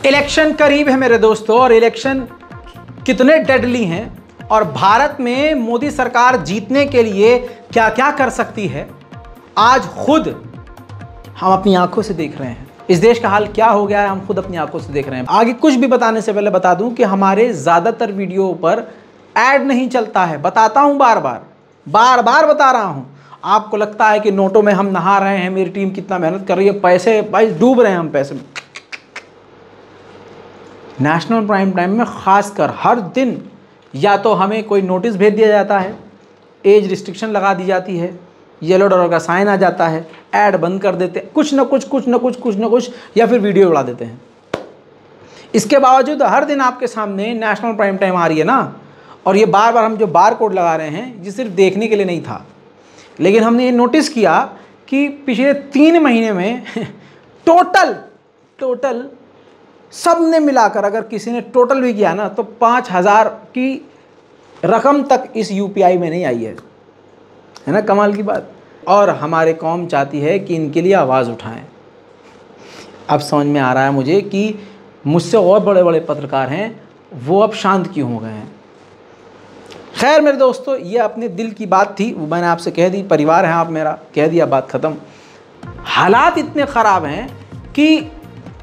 Election करीब है मेरे दोस्तों, और इलेक्शन कितने डेडली हैं और भारत में मोदी सरकार जीतने के लिए क्या क्या कर सकती है, आज खुद हम अपनी आंखों से देख रहे हैं। इस देश का हाल क्या हो गया है, हम खुद अपनी आंखों से देख रहे हैं। आगे कुछ भी बताने से पहले बता दूं कि हमारे ज़्यादातर वीडियो पर ऐड नहीं चलता है। बताता हूं, बार बार बता रहा हूं। आपको लगता है कि नोटों में हम नहा रहे हैं, मेरी टीम कितना मेहनत कर रही है, पैसे भाई डूब रहे हैं हम पैसे में। नेशनल प्राइम टाइम में खासकर हर दिन या तो हमें कोई नोटिस भेज दिया जाता है, एज रिस्ट्रिक्शन लगा दी जाती है, येलो डॉलर का साइन आ जाता है, ऐड बंद कर देते हैं, कुछ ना कुछ, या फिर वीडियो उड़ा देते हैं। इसके बावजूद हर दिन आपके सामने नेशनल प्राइम टाइम आ रही है ना, और ये बार बार हम जो बार कोड लगा रहे हैं ये सिर्फ देखने के लिए नहीं था, लेकिन हमने ये नोटिस किया कि पिछले 3 महीने में टोटल सब ने मिलाकर, अगर किसी ने टोटल भी किया ना, तो 5000 की रकम तक इस यूपीआई में नहीं आई है ना। कमाल की बात। और हमारे कौम चाहती है कि इनके लिए आवाज़ उठाएं। अब समझ में आ रहा है मुझे कि मुझसे और बड़े बड़े पत्रकार हैं, वो अब शांत क्यों हो गए हैं। खैर मेरे दोस्तों, ये अपने दिल की बात थी, वो मैंने आपसे कह दी, परिवार है आप मेरा, कह दिया, बात ख़त्म। हालात इतने ख़राब हैं कि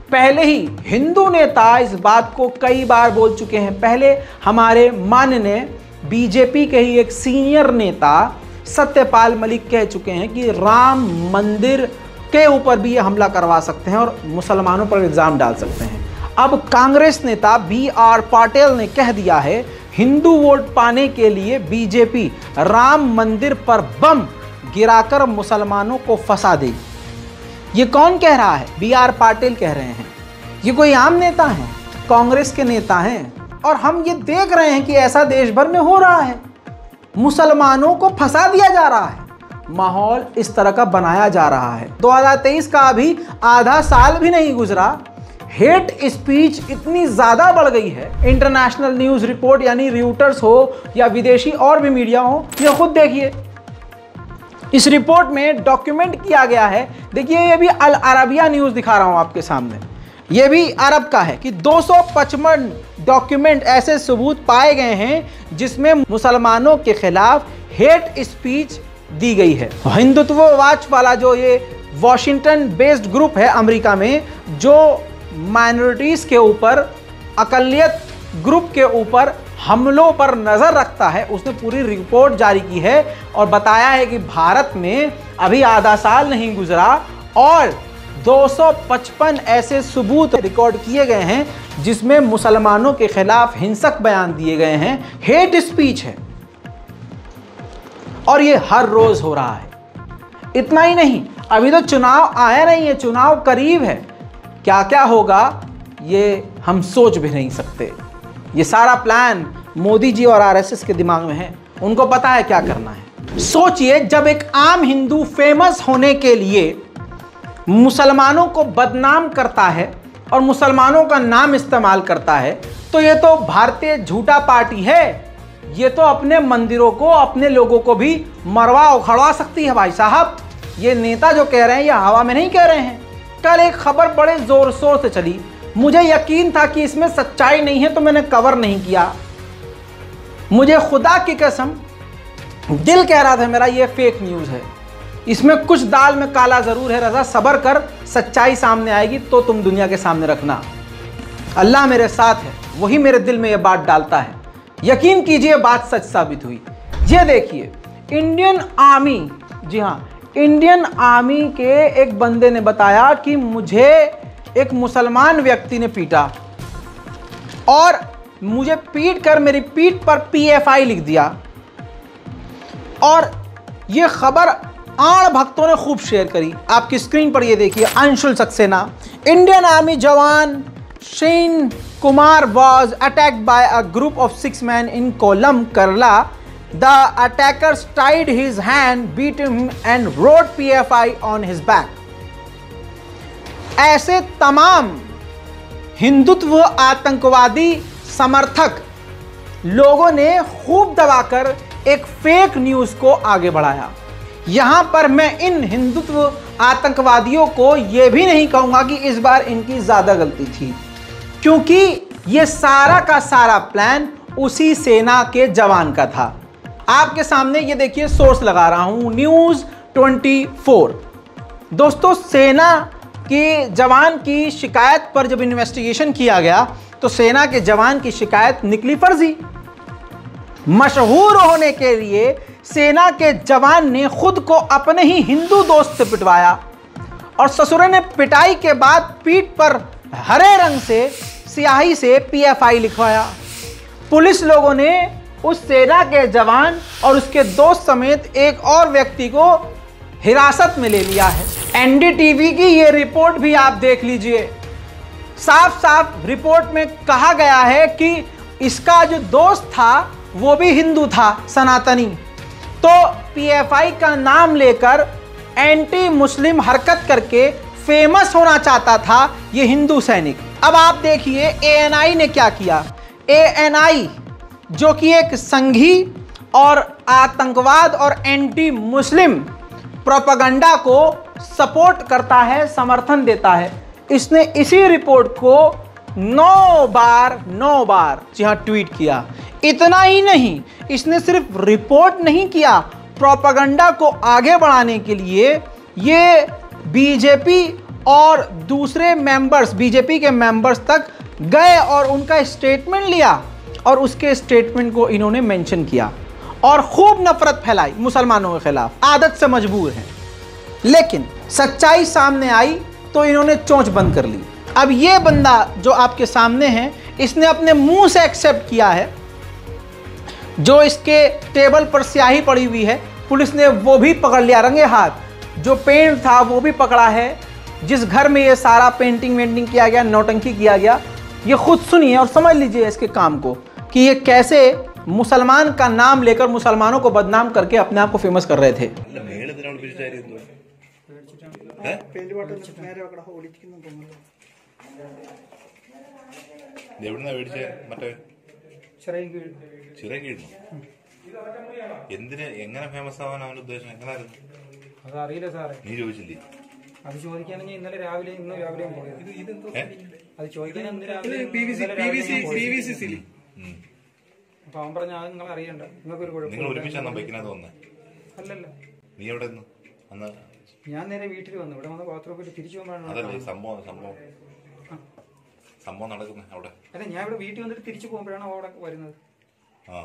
पहले ही हिंदू नेता इस बात को कई बार बोल चुके हैं। पहले हमारे माननीय बीजेपी के ही एक सीनियर नेता सत्यपाल मलिक कह चुके हैं कि राम मंदिर के ऊपर भी ये हमला करवा सकते हैं और मुसलमानों पर इल्ज़ाम डाल सकते हैं। अब कांग्रेस नेता BR पाटिल ने कह दिया है, हिंदू वोट पाने के लिए बीजेपी राम मंदिर पर बम गिराकर मुसलमानों को फंसा देगी। ये कौन कह रहा है? BR पाटिल कह रहे हैं। ये कोई आम नेता हैं, कांग्रेस के नेता हैं, और हम ये देख रहे हैं कि ऐसा देश भर में हो रहा है, मुसलमानों को फंसा दिया जा रहा है, माहौल इस तरह का बनाया जा रहा है। 2023 का अभी आधा साल भी नहीं गुजरा, हेट स्पीच इतनी ज़्यादा बढ़ गई है। इंटरनेशनल न्यूज़ रिपोर्ट यानी रॉयटर्स हो या विदेशी और भी मीडिया हो, ये खुद देखिए, इस रिपोर्ट में डॉक्यूमेंट किया गया है। देखिए, ये भी अल अरबिया न्यूज़ दिखा रहा हूँ आपके सामने, ये भी अरब का है कि 255 डॉक्यूमेंट ऐसे सबूत पाए गए हैं जिसमें मुसलमानों के खिलाफ हेट स्पीच दी गई है। हिंदुत्व वॉच वाला जो ये वॉशिंगटन बेस्ड ग्रुप है अमेरिका में, जो माइनॉरिटीज़ के ऊपर, अकलियत ग्रुप के ऊपर हमलों पर नज़र रखता है, उसने पूरी रिपोर्ट जारी की है और बताया है कि भारत में अभी आधा साल नहीं गुजरा और 255 ऐसे सबूत रिकॉर्ड किए गए हैं जिसमें मुसलमानों के खिलाफ हिंसक बयान दिए गए हैं, हेट स्पीच है, और ये हर रोज हो रहा है। इतना ही नहीं, अभी तो चुनाव आया नहीं है, चुनाव करीब है, क्या क्या होगा ये हम सोच भी नहीं सकते। ये सारा प्लान मोदी जी और RSS के दिमाग में है, उनको पता है क्या करना है। सोचिए, जब एक आम हिंदू फेमस होने के लिए मुसलमानों को बदनाम करता है और मुसलमानों का नाम इस्तेमाल करता है, तो ये तो भारतीय झूठा पार्टी है, ये तो अपने मंदिरों को, अपने लोगों को भी मरवा उखड़वा सकती है। भाई साहब, ये नेता जो कह रहे हैं ये हवा में नहीं कह रहे हैं। कल एक खबर बड़े जोर शोर से चली, मुझे यकीन था कि इसमें सच्चाई नहीं है तो मैंने कवर नहीं किया। मुझे खुदा की कसम दिल कह रहा था मेरा ये फेक न्यूज़ है, इसमें कुछ दाल में काला ज़रूर है। रज़ा सब्र कर, सच्चाई सामने आएगी तो तुम दुनिया के सामने रखना। अल्लाह मेरे साथ है, वही मेरे दिल में ये बात डालता है। यकीन कीजिए, बात सच साबित हुई। ये देखिए, इंडियन आर्मी, जी हाँ, इंडियन आर्मी के एक बंदे ने बताया कि मुझे एक मुसलमान व्यक्ति ने पीटा और मुझे पीट कर मेरी पीठ पर PFI लिख दिया, और ये खबर आड़ भक्तों ने खूब शेयर करी। आपकी स्क्रीन पर ये देखिए, अंशुल सक्सेना, इंडियन आर्मी जवान Shane Kumar was attacked by a group of 6 men in Kollam, Kerala. The attackers tied his hand, beat him and wrote PFI on his back. ऐसे तमाम हिंदुत्व आतंकवादी समर्थक लोगों ने खूब दबाकर एक फेक न्यूज़ को आगे बढ़ाया। यहाँ पर मैं इन हिंदुत्व आतंकवादियों को यह भी नहीं कहूँगा कि इस बार इनकी ज़्यादा गलती थी। क्योंकि ये सारा का सारा प्लान उसी सेना के जवान का था। आपके सामने ये देखिए, सोर्स लगा रहा हूं, न्यूज़ 24। दोस्तों, सेना के जवान की शिकायत पर जब इन्वेस्टिगेशन किया गया तो सेना के जवान की शिकायत निकली फर्जी। मशहूर होने के लिए सेना के जवान ने खुद को अपने ही हिंदू दोस्त से पिटवाया और ससुरे ने पिटाई के बाद पीठ पर हरे रंग से स्याही से PFI लिखवाया। पुलिस लोगों ने उस सेना के जवान और उसके दोस्त समेत एक और व्यक्ति को हिरासत में ले लिया है। NDTV की ये रिपोर्ट भी आप देख लीजिए। साफ साफ रिपोर्ट में कहा गया है कि इसका जो दोस्त था वो भी हिंदू था, सनातनी। तो PFI का नाम लेकर एंटी मुस्लिम हरकत करके फेमस होना चाहता था ये हिंदू सैनिक। अब आप देखिए ANI ने क्या किया। ANI जो कि एक संघी और आतंकवाद और एंटी मुस्लिम प्रोपेगेंडा को सपोर्ट करता है, समर्थन देता है, इसने इसी रिपोर्ट को 9 बार जी हाँ ट्वीट किया। इतना ही नहीं, इसने सिर्फ रिपोर्ट नहीं किया, प्रोपेगेंडा को आगे बढ़ाने के लिए ये बीजेपी और दूसरे मेंबर्स, बीजेपी के मेंबर्स तक गए और उनका स्टेटमेंट लिया और उसके स्टेटमेंट को इन्होंने मेंशन किया और खूब नफरत फैलाई मुसलमानों के खिलाफ। आदत से मजबूर हैं, लेकिन सच्चाई सामने आई तो इन्होंने चोंच बंद कर ली। अब ये बंदा जो आपके सामने है, इसने अपने मुंह से एक्सेप्ट किया है। जो इसके टेबल पर स्याही पड़ी हुई है, पुलिस ने वो भी पकड़ लिया रंगे हाथ। जो पेंट था वो भी पकड़ा है। जिस घर में ये सारा पेंटिंग वेंटिंग किया गया, नौटंकी किया गया, ये खुद सुनिए और समझ लीजिए इसके काम को कि ये कैसे मुसलमान का नाम लेकर मुसलमानों को बदनाम करके अपने आप को फेमस कर रहे थे। എന്തിന് എങ്ങനെ ഫേമസ് ആവാൻ അവന്റെ ഉദ്ദേശം എങ്ങനെയായിരുന്നു? അതറിയില്ല സാറേ. നീ ചോദിച്ചില്ലേ? അത് ചോദിക്കാനെങ്കിൽ ഇന്ന് രാവിലെയും പോയത്. അത് ചോദിക്കാൻ ഇന്ന് രാവിലെ അപ്പൊ അവൻ പറഞ്ഞ അത് നിങ്ങൾ അറിയണ്ട, നിങ്ങൾക്കൊരു കുഴപ്പം. നിങ്ങൾ ഒരുമിച്ചാണോ ബൈക്കിനകത്ത് വന്നേ? അല്ലല്ല, നീ എവിടെ നിന്ന് അന്ന്? ഞാൻ നേരെ വീട്ടിൽ വന്നു. ഇവിടെ വന്ന് ബാത്റൂമിൽ പോയിട്ട് തിരിച്ചു പോകുമ്പോഴാണ് അതല്ലേ സംഭവം നടക്കുന്നത് അവിടെ. അല്ല, ഞാൻ ഇവിടെ വീട്ടിൽ വന്നിട്ട് തിരിച്ചു പോകുമ്പോഴാണ് അവിടെ വരുന്നത്. ആ,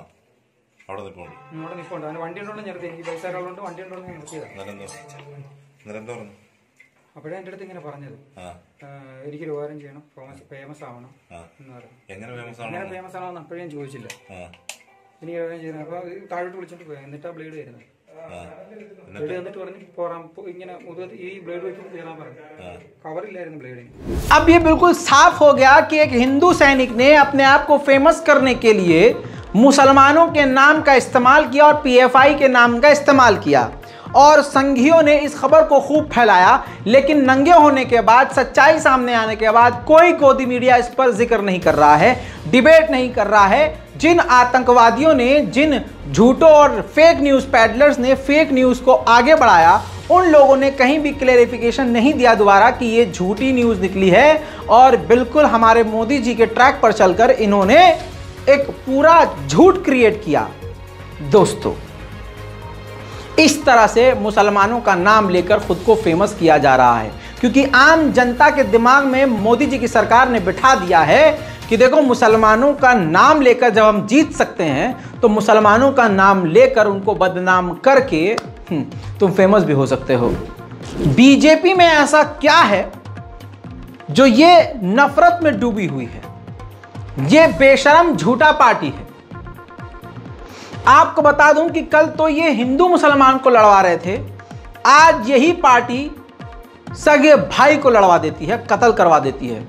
അവിടെ നിൽപ്പുണ്ട്. അവിടെ നിൽപ്പുണ്ട്. അവന് വണ്ടി ഉണ്ടോന്ന് നിർത്തി. എനിക്ക് പൈസ ഉള്ളതുകൊണ്ട് വണ്ടി ഉണ്ടോന്ന് ഞാൻ നിർത്തിയതാ. അപ്പോഴേ എൻ്റെ അടുത്ത് ഇങ്ങനെ പറഞ്ഞത്, എനിക്കൊരു ഉപകാരം ചെയ്യണം, ഫേമസ് ആവണം എന്ന് പറഞ്ഞു. എങ്ങനെ ഫേമസ് ആവണമെന്ന് അപ്പോഴേ ഞാൻ ചോദിച്ചില്ല. എനിക്ക് ഉപകാരം ചെയ്യണം. അപ്പൊ താഴോട്ട് വിളിച്ചിട്ട് പോയി. എന്നിട്ടാ ബ്ലേഡ് വരുന്നത്. ബ്ലേഡ് വന്നിട്ട് പറഞ്ഞു പോറാം, ഇങ്ങനെ ഈ ബ്ലേഡ് വെച്ചിട്ട് കയറാൻ പറഞ്ഞു. കവറില്ലായിരുന്നു ബ്ലേഡിന്. अब ये बिल्कुल साफ हो गया कि एक हिंदू सैनिक ने अपने आप को फेमस करने के लिए मुसलमानों के नाम का इस्तेमाल किया और PFI के नाम का इस्तेमाल किया और संघियों ने इस खबर को खूब फैलाया। लेकिन नंगे होने के बाद, सच्चाई सामने आने के बाद कोई गोदी मीडिया इस पर जिक्र नहीं कर रहा है, डिबेट नहीं कर रहा है। जिन आतंकवादियों ने, जिन झूठों और फेक न्यूज़ पैडलर्स ने फेक न्यूज़ को आगे बढ़ाया, उन लोगों ने कहीं भी क्लेरिफिकेशन नहीं दिया दोबारा कि ये झूठी न्यूज़ निकली है और बिल्कुल हमारे मोदी जी के ट्रैक पर चलकर इन्होंने एक पूरा झूठ क्रिएट किया। दोस्तों, इस तरह से मुसलमानों का नाम लेकर खुद को फेमस किया जा रहा है, क्योंकि आम जनता के दिमाग में मोदी जी की सरकार ने बिठा दिया है कि देखो, मुसलमानों का नाम लेकर जब हम जीत सकते हैं तो मुसलमानों का नाम लेकर उनको बदनाम करके तुम फेमस भी हो सकते हो। बीजेपी में ऐसा क्या है जो ये नफरत में डूबी हुई है? ये बेशरम झूठा पार्टी है। आपको बता दूं कि कल तो ये हिंदू मुसलमान को लड़वा रहे थे, आज यही पार्टी सगे भाई को लड़वा देती है, कत्ल करवा देती है।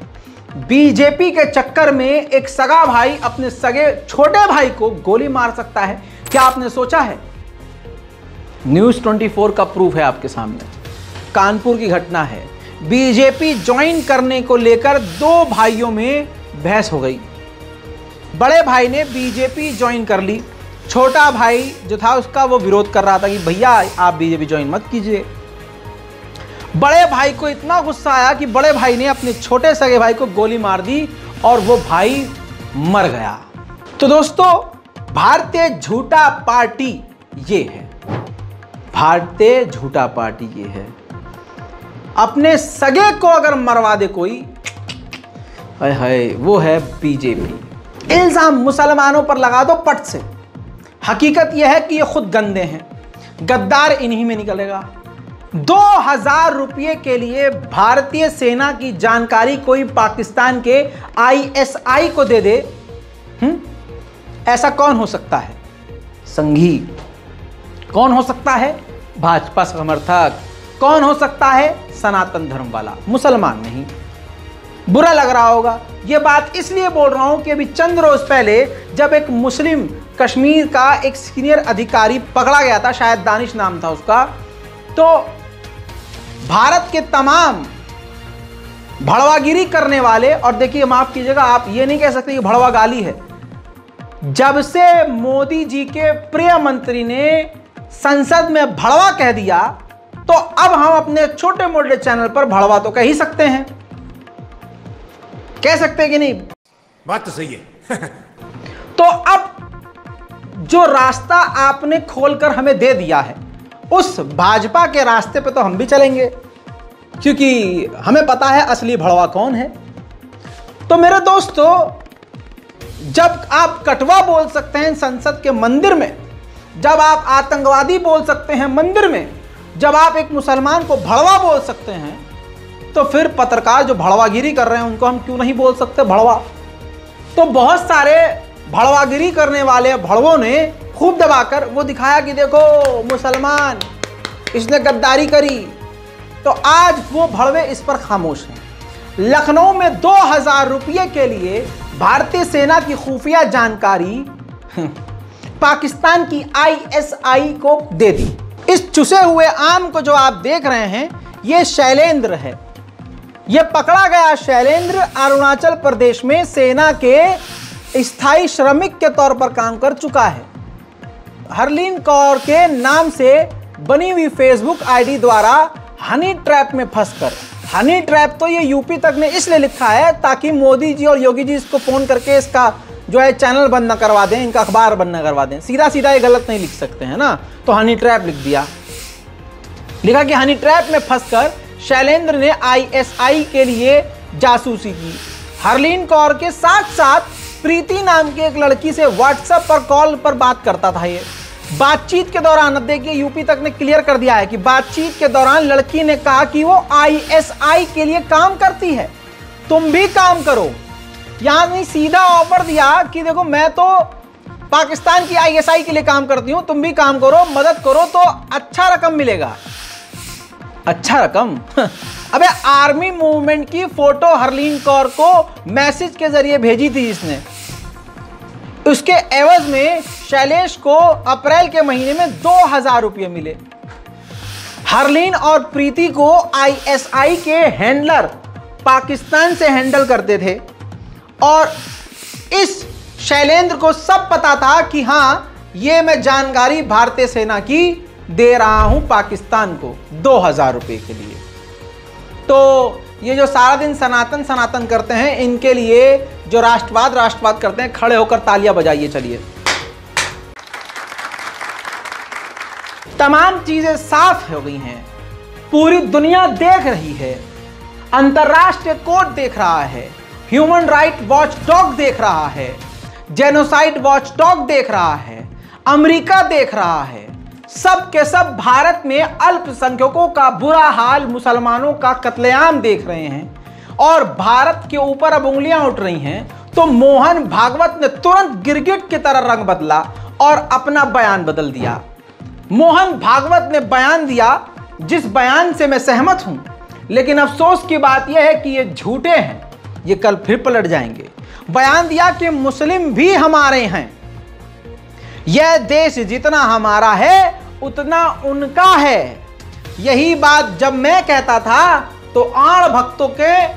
बीजेपी के चक्कर में एक सगा भाई अपने सगे छोटे भाई को गोली मार सकता है। क्या आपने सोचा है? न्यूज़ 24 का प्रूफ है आपके सामने। कानपुर की घटना है। बीजेपी ज्वाइन करने को लेकर 2 भाइयों में बहस हो गई। बड़े भाई ने बीजेपी ज्वाइन कर ली, छोटा भाई जो था उसका वो विरोध कर रहा था कि भैया आप बीजेपी ज्वाइन मत कीजिए। बड़े भाई को इतना गुस्सा आया कि बड़े भाई ने अपने छोटे सगे भाई को गोली मार दी और वो भाई मर गया। तो दोस्तों, भारतीय झूठा पार्टी ये है, भारतीय झूठा पार्टी ये है। अपने सगे को अगर मरवा दे कोई, हाय हाय, वो है बीजेपी। इल्जाम मुसलमानों पर लगा दो पट से। हकीकत यह है कि ये खुद गंदे हैं, गद्दार इन्हीं में निकलेगा। 2000 रुपये के लिए भारतीय सेना की जानकारी कोई पाकिस्तान के ISI को दे दे, ऐसा कौन हो सकता है? संघी। कौन हो सकता है? भाजपा समर्थक। कौन हो सकता है? सनातन धर्म वाला, मुसलमान नहीं। बुरा लग रहा होगा। यह बात इसलिए बोल रहा हूं कि अभी चंद रोज पहले जब एक मुस्लिम कश्मीर का एक सीनियर अधिकारी पकड़ा गया था, शायद दानिश नाम था उसका, तो भारत के तमाम भड़वागिरी करने वाले, और देखिए माफ कीजिएगा, आप ये नहीं कह सकते कि भड़वा गाली है, जब से मोदी जी के प्रिय मंत्री ने संसद में भड़वा कह दिया, तो अब हम अपने छोटे मोटे चैनल पर भड़वा तो कह ही सकते हैं। कह सकते हैं कि नहीं? बात तो सही है। तो अब जो रास्ता आपने खोलकर हमें दे दिया है, उस भाजपा के रास्ते पे तो हम भी चलेंगे, क्योंकि हमें पता है असली भड़वा कौन है। तो मेरे दोस्तों, जब आप कटवा बोल सकते हैं संसद के मंदिर में, जब आप आतंकवादी बोल सकते हैं मंदिर में, जब आप एक मुसलमान को भड़वा बोल सकते हैं, तो फिर पत्रकार जो भड़वागिरी कर रहे हैं उनको हम क्यों नहीं बोल सकते भड़वा? तो बहुत सारे भड़वागिरी करने वाले भड़वों ने खूब दबाकर वो दिखाया कि देखो मुसलमान, इसने गद्दारी करी। तो आज वो भड़वे इस पर खामोश हैं। लखनऊ में 2000 रुपये के लिए भारतीय सेना की खुफिया जानकारी पाकिस्तान की ISI को दे दी। इस चुसे हुए आम को जो आप देख रहे हैं, ये शैलेंद्र है। ये पकड़ा गया शैलेंद्र अरुणाचल प्रदेश में सेना के स्थायी श्रमिक के तौर पर काम कर चुका है। हरलीन कौर के नाम से बनी हुई फेसबुक आईडी द्वारा हनी ट्रैप में फंसकर, हनी ट्रैप तो ये यूपी तक ने इसलिए लिखा है ताकि मोदी जी और योगी जी इसको फोन करके इसका जो है चैनल बंद न करवा दें, इनका अखबार बंद न करवा दें। सीधा सीधा ये गलत नहीं लिख सकते हैं ना, तो हनी ट्रैप लिख दिया। लिखा कि हनी ट्रैप में फंसकर शैलेंद्र ने ISI के लिए जासूसी की। हरलीन कौर के साथ साथ प्रीति नाम की एक लड़की से व्हाट्सएप पर कॉल पर बात करता था। ये बातचीत के दौरान, अब देखिए यूपी तक ने क्लियर कर दिया है कि बातचीत के दौरान लड़की ने कहा कि वो ISI के लिए काम करती है, तुम भी काम करो। यहां नहीं सीधा ऑफर दिया कि देखो मैं तो पाकिस्तान की ISI के लिए काम करती हूं, तुम भी काम करो, मदद करो तो अच्छा रकम मिलेगा। अच्छा रकम? अबे आर्मी मूवमेंट की फोटो हरलीन कौर को मैसेज के जरिए भेजी थी इसने। उसके एवज में शैलेश को अप्रैल के महीने में 2000 रुपये मिले। हरलीन और प्रीति को ISI के हैंडलर पाकिस्तान से हैंडल करते थे, और इस शैलेंद्र को सब पता था कि हाँ, ये मैं जानकारी भारतीय सेना की दे रहा हूं पाकिस्तान को 2000 रुपये के लिए। तो ये जो सारा दिन सनातन सनातन करते हैं, इनके लिए जो राष्ट्रवाद राष्ट्रवाद करते हैं, खड़े होकर तालियां बजाइए। चलिए, तमाम चीजें साफ हो गई हैं, पूरी दुनिया देख रही है, अंतरराष्ट्रीय कोर्ट देख रहा है, ह्यूमन राइट वॉच डॉग देख रहा है, जेनोसाइड वॉच डॉग देख रहा है, अमेरिका देख रहा है। सब के सब भारत में अल्पसंख्यकों का बुरा हाल, मुसलमानों का कत्लेआम देख रहे हैं, और भारत के ऊपर अब उंगलियां उठ रही हैं। तो मोहन भागवत ने तुरंत गिरगिट की तरह रंग बदला और अपना बयान बदल दिया। मोहन भागवत ने बयान दिया, जिस बयान से मैं सहमत हूं, लेकिन अफसोस की बात यह है कि ये झूठे हैं, ये कल फिर पलट जाएंगे। बयान दिया कि मुस्लिम भी हमारे हैं, यह देश जितना हमारा है उतना उनका है। यही बात जब मैं कहता था तो आड़ भक्तों के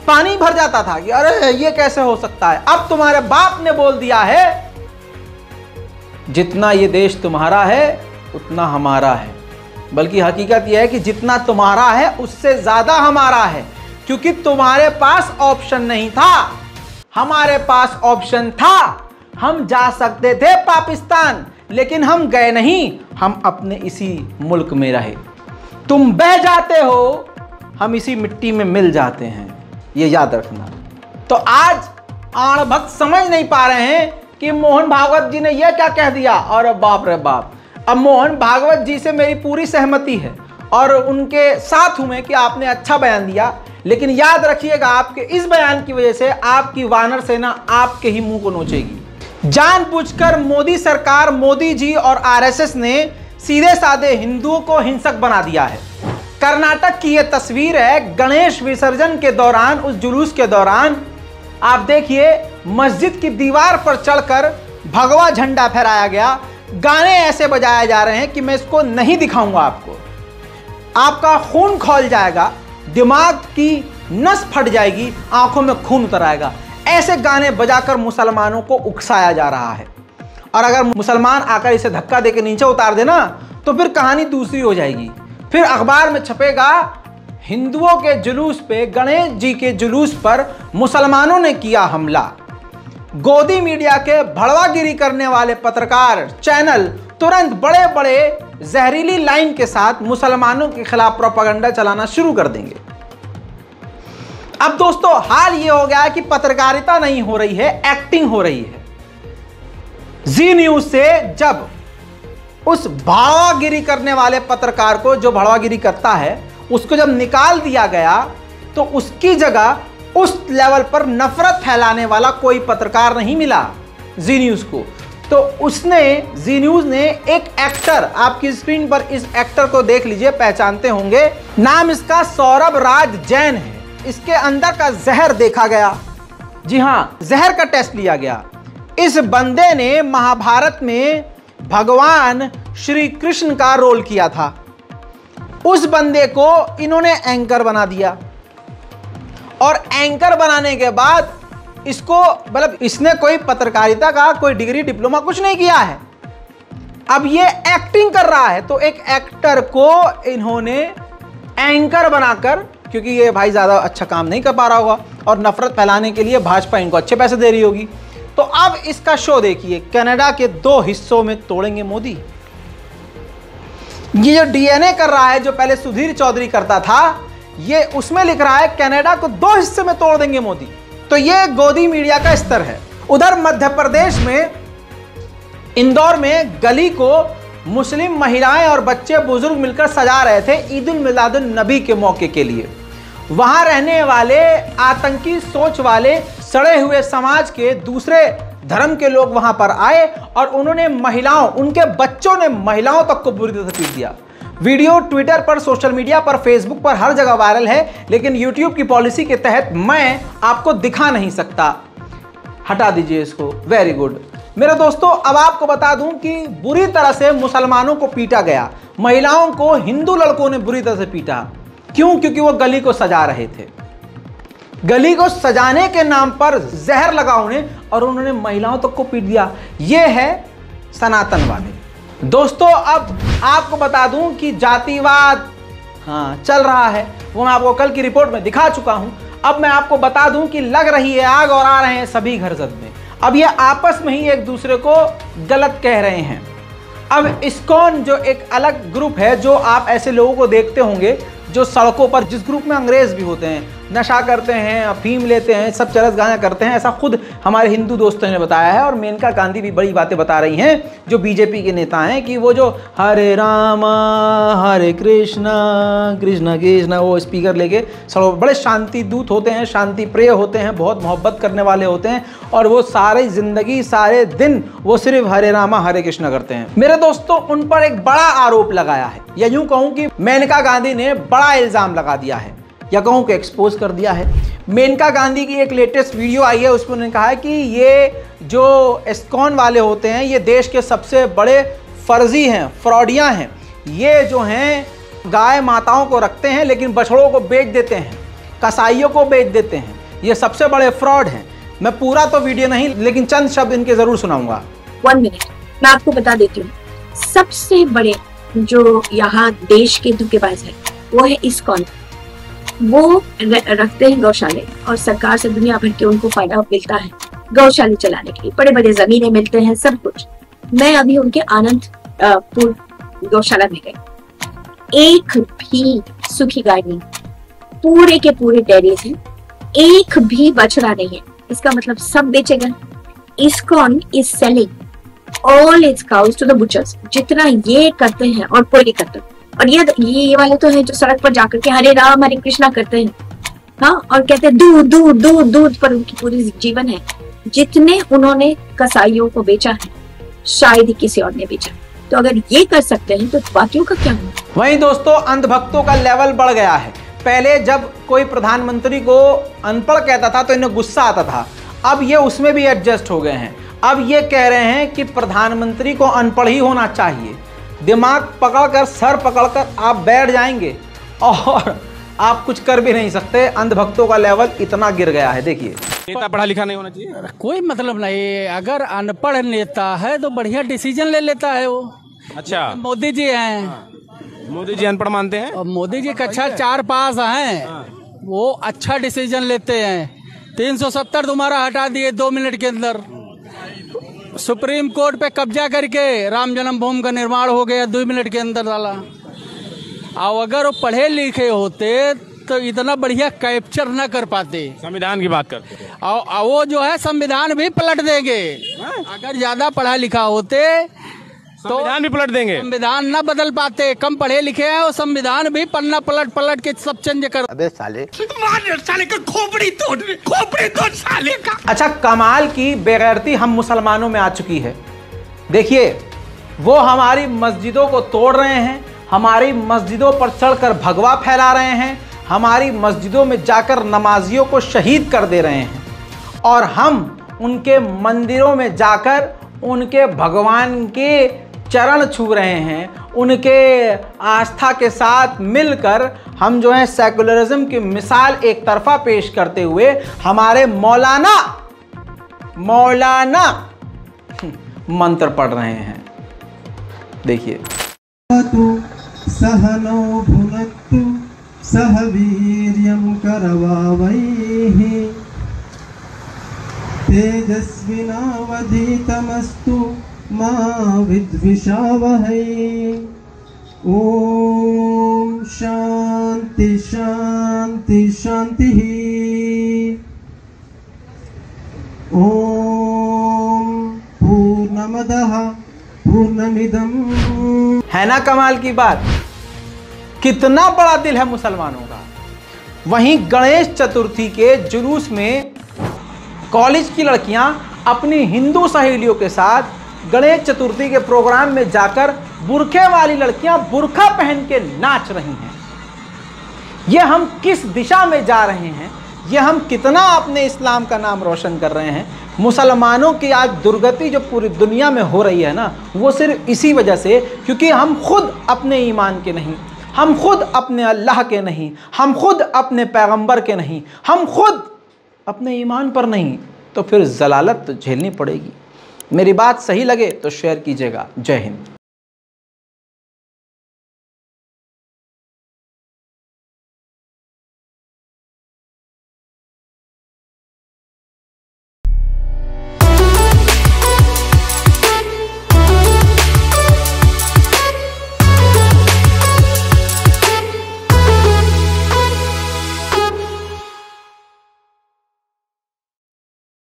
पानी भर जाता था कि अरे ये कैसे हो सकता है। अब तुम्हारे बाप ने बोल दिया है, जितना ये देश तुम्हारा है उतना हमारा है। बल्कि हकीकत यह है कि जितना तुम्हारा है उससे ज्यादा हमारा है। क्योंकि तुम्हारे पास ऑप्शन नहीं था, हमारे पास ऑप्शन था। हम जा सकते थे पाकिस्तान, लेकिन हम गए नहीं, हम अपने इसी मुल्क में रहे। तुम बह जाते हो, हम इसी मिट्टी में मिल जाते हैं, ये याद रखना। तो आज आण भक्त समझ नहीं पा रहे हैं कि मोहन भागवत जी ने यह क्या कह दिया, और बाप रे बाप। अब मोहन भागवत जी से मेरी पूरी सहमति है और उनके साथ हूं मैं कि आपने अच्छा बयान दिया, लेकिन याद रखिएगा आपके इस बयान की वजह से आपकी वानर सेना आपके ही मुंह को नोचेगी। जानबूझकर मोदी सरकार, मोदी जी और आरएसएस ने सीधे साधे हिंदुओं को हिंसक बना दिया है। कर्नाटक की यह तस्वीर है, गणेश विसर्जन के दौरान, उस जुलूस के दौरान आप देखिए मस्जिद की दीवार पर चढ़कर भगवा झंडा फहराया गया, गाने ऐसे बजाए जा रहे हैं कि मैं इसको नहीं दिखाऊंगा आपको, आपका खून खौल जाएगा, दिमाग की नस फट जाएगी, आंखों में खून उतर आएगा। ऐसे गाने बजाकर मुसलमानों को उकसाया जा रहा है, और अगर मुसलमान आकर इसे धक्का देकर नीचे उतार देना तो फिर कहानी दूसरी हो जाएगी। फिर अखबार में छपेगा हिंदुओं के जुलूस पे, गणेश जी के जुलूस पर मुसलमानों ने किया हमला। गोदी मीडिया के भड़वागिरी करने वाले पत्रकार, चैनल तुरंत बड़े बड़े जहरीली लाइन के साथ मुसलमानों के खिलाफ प्रोपेगेंडा चलाना शुरू कर देंगे। अब दोस्तों हाल ये हो गया है कि पत्रकारिता नहीं हो रही है, एक्टिंग हो रही है। जी न्यूज से जब उस भड़वागिरी करने वाले पत्रकार को, जो भड़वागिरी करता है, उसको जब निकाल दिया गया तो उसकी जगह उस लेवल पर नफरत फैलाने वाला कोई पत्रकार नहीं मिला जी न्यूज को। तो उसने, जी न्यूज ने एक एक्टर, आपकी स्क्रीन पर इस एक्टर को देख लीजिए, पहचानते होंगे, नाम इसका सौरभ राज जैन है। इसके अंदर का जहर देखा गया, जी हां, जहर का टेस्ट लिया गया। इस बंदे ने महाभारत में भगवान श्री कृष्ण का रोल किया था। उस बंदे को इन्होंने एंकर बना दिया, और एंकर बनाने के बाद इसको, मतलब इसने कोई पत्रकारिता का कोई डिग्री डिप्लोमा कुछ नहीं किया है, अब ये एक्टिंग कर रहा है। तो एक एक्टर को इन्होंने एंकर बनाकर, क्योंकि ये भाई ज्यादा अच्छा काम नहीं कर पा रहा होगा और नफरत फैलाने के लिए भाजपा इनको अच्छे पैसे दे रही होगी, तो अब इसका शो देखिए, कनाडा के 2 हिस्सों में तोड़ेंगे मोदी। ये जो डीएनए कर रहा है, जो पहले सुधीर चौधरी करता था, ये उसमें लिख रहा है कनाडा को 2 हिस्से में तोड़ देंगे मोदी। तो ये गोदी मीडिया का स्तर है। उधर मध्य प्रदेश में इंदौर में गली को मुस्लिम महिलाएं और बच्चे बुजुर्ग मिलकर सजा रहे थे ईद उल मिलादुन नबी के मौके के लिए। वहां रहने वाले आतंकी सोच वाले सड़े हुए समाज के दूसरे धर्म के लोग वहां पर आए और उन्होंने महिलाओं, उनके बच्चों ने महिलाओं तक को बुरी तरह से पीट दिया। वीडियो ट्विटर पर, सोशल मीडिया पर, फेसबुक पर हर जगह वायरल है, लेकिन यूट्यूब की पॉलिसी के तहत मैं आपको दिखा नहीं सकता। हटा दीजिए इसको। Very good. मेरे दोस्तों, अब आपको बता दूं कि बुरी तरह से मुसलमानों को पीटा गया, महिलाओं को हिंदू लड़कों ने बुरी तरह से पीटा। क्यों? क्योंकि वो गली को सजा रहे थे। गली को सजाने के नाम पर जहर लगा उन्हें और उन्होंने महिलाओं तक को पीट दिया। ये है सनातनवादी। दोस्तों, अब आपको बता दूं कि जातिवाद चल रहा है, वो मैं आपको कल की रिपोर्ट में दिखा चुका हूं। अब मैं आपको बता दूं कि लग रही है आग और आ रहे हैं सभी घर जद में। अब ये आपस में ही एक दूसरे को गलत कह रहे हैं। अब इस्कॉन जो एक अलग ग्रुप है, जो आप ऐसे लोगों को देखते होंगे जो सड़कों पर, जिस ग्रुप में अंग्रेज भी होते हैं, नशा करते हैं, अफीम लेते हैं, सब चरस गाना करते हैं, ऐसा खुद हमारे हिंदू दोस्तों ने बताया है। और मेनका गांधी भी बड़ी बातें बता रही हैं, जो बीजेपी के नेता हैं, कि वो जो हरे रामा हरे कृष्णा कृष्णा कृष्णा, वो स्पीकर लेके सड़कों, बड़े शांति दूत होते हैं, शांति प्रिय होते हैं, बहुत मोहब्बत करने वाले होते हैं, और वो सारी जिंदगी, सारे दिन वो सिर्फ हरे रामा हरे कृष्णा करते हैं। मेरे दोस्तों, उन पर एक बड़ा आरोप लगाया है, या यूं कहूं कि मेनका गांधी ने बड़ा इल्जाम लगा दिया है, या कहूं कि एक्सपोज कर दिया है। मेनका गांधी की एक लेटेस्ट वीडियो आई है, उसमें उन्होंने कहा है कि ये जो इस्कॉन वाले होते हैं, ये देश के सबसे बड़े फर्जी हैं, फ्रॉडियां हैं। ये जो हैं गाय माताओं को रखते हैं लेकिन बछड़ों को बेच देते हैं, कसाईयों को बेच देते हैं, ये सबसे बड़े फ्रॉड हैं। मैं पूरा तो वीडियो नहीं, लेकिन चंद शब्द इनके जरूर सुनाऊंगा। 1 मिनट, मैं आपको बता देती हूँ। सबसे बड़े जो यहाँ देश के धोखेबाज है वो है इस्कॉन। वो रखते हैं गौशाले, और सरकार से दुनिया भर के उनको फायदा मिलता है गौशाले चलाने के लिए, बड़े बड़े जमीनें मिलते हैं, सब कुछ। मैं अभी उनके आनंदपुर गौशाला में गई, एक भी सूखी गाय नहीं, पूरे के पूरे डेयरीज हैं, एक भी बछड़ा नहीं है। इसका मतलब सब बेचे गए। ISKCON is selling all its cows to the butchers। जितना ये करते हैं और कोई नहीं करता। और ये वाले तो है जो सड़क पर जाकर के हरे राम हरे कृष्णा करते हैं, हाँ, और कहते हैं दूध दूध दूध दूध, पर उनकी पूरी जीवन है। जितने उन्होंने कसाईयों को बेचा है, शायद ही किसी और ने बेचा। तो अगर ये कर सकते हैं तो बाकियों का क्या होगा? वहीं दोस्तों अंधभक्तों का लेवल बढ़ गया है। पहले जब कोई प्रधानमंत्री को अनपढ़ कहता था तो इन्हें गुस्सा आता था, अब ये उसमें भी एडजस्ट हो गए हैं। अब ये कह रहे हैं कि प्रधानमंत्री को अनपढ़ ही होना चाहिए। दिमाग पकड़कर, सर पकड़कर आप बैठ जाएंगे और आप कुछ कर भी नहीं सकते। अंधभक्तों का लेवल इतना गिर गया है। देखिए, नेता पढ़ा लिखा नहीं होना चाहिए, कोई मतलब नहीं। अगर अनपढ़ नेता है तो बढ़िया डिसीजन ले लेता है वो। अच्छा, मोदी जी हैं, मोदी जी अनपढ़ मानते हैं? और मोदी जी कक्षा 4 पास हैं, वो अच्छा डिसीजन लेते हैं। 370 तुम्हारा हटा दिए 2 मिनट के अंदर। सुप्रीम कोर्ट पे कब्जा करके राम जन्मभूमि का निर्माण हो गया 2 मिनट के अंदर डाला। और अगर वो पढ़े लिखे होते तो इतना बढ़िया कैप्चर न कर पाते। संविधान की बात करते हैं, और वो जो है संविधान भी पलट देंगे। अगर ज्यादा पढ़ा लिखा होते तो संविधान भी पलट देंगे। संविधान न बदल पाते। कम पढ़े लिखे हैं और संविधान भी पन्ना पलट के सब चेंज कर। अबे साले का खोपड़ी तोड़ साले का। अच्छा, कमाल की बेगैरती हम मुसलमानों में आ चुकी है। देखिए, वो हमारी मस्जिदों को तोड़ रहे हैं, हमारी मस्जिदों पर चढ़कर भगवा फैला रहे हैं, हमारी मस्जिदों में जाकर नमाजियों को शहीद कर दे रहे हैं, और हम उनके मंदिरों में जाकर उनके भगवान के चरण छू रहे हैं। उनके आस्था के साथ मिलकर हम जो है सेकुलरिज्म की मिसाल एक तरफा पेश करते हुए हमारे मौलाना मंत्र पढ़ रहे हैं। देखिए, सहनो भुनक्तु सह वीर्यं करवावैहि तेजस्विनावधीतमस्तु मा विद्विषावहै। ओम शांति शांति शांति। ओम पूर्णमदः पूर्णमिदं। है ना कमाल की बात? कितना बड़ा दिल है मुसलमानों का। वहीं गणेश चतुर्थी के जुलूस में कॉलेज की लड़कियां अपनी हिंदू सहेलियों के साथ गणेश चतुर्थी के प्रोग्राम में जाकर बुरखे वाली लड़कियां बुरखा पहन के नाच रही हैं। ये हम किस दिशा में जा रहे हैं? ये हम कितना अपने इस्लाम का नाम रोशन कर रहे हैं? मुसलमानों की आज दुर्गति जो पूरी दुनिया में हो रही है ना, वो सिर्फ इसी वजह से, क्योंकि हम खुद अपने ईमान के नहीं, हम खुद अपने अल्लाह के नहीं, हम खुद अपने पैगंबर के नहीं, हम खुद अपने ईमान पर नहीं, तो फिर जलालत तो झेलनी पड़ेगी। मेरी बात सही लगे तो शेयर कीजिएगा। जय हिंद।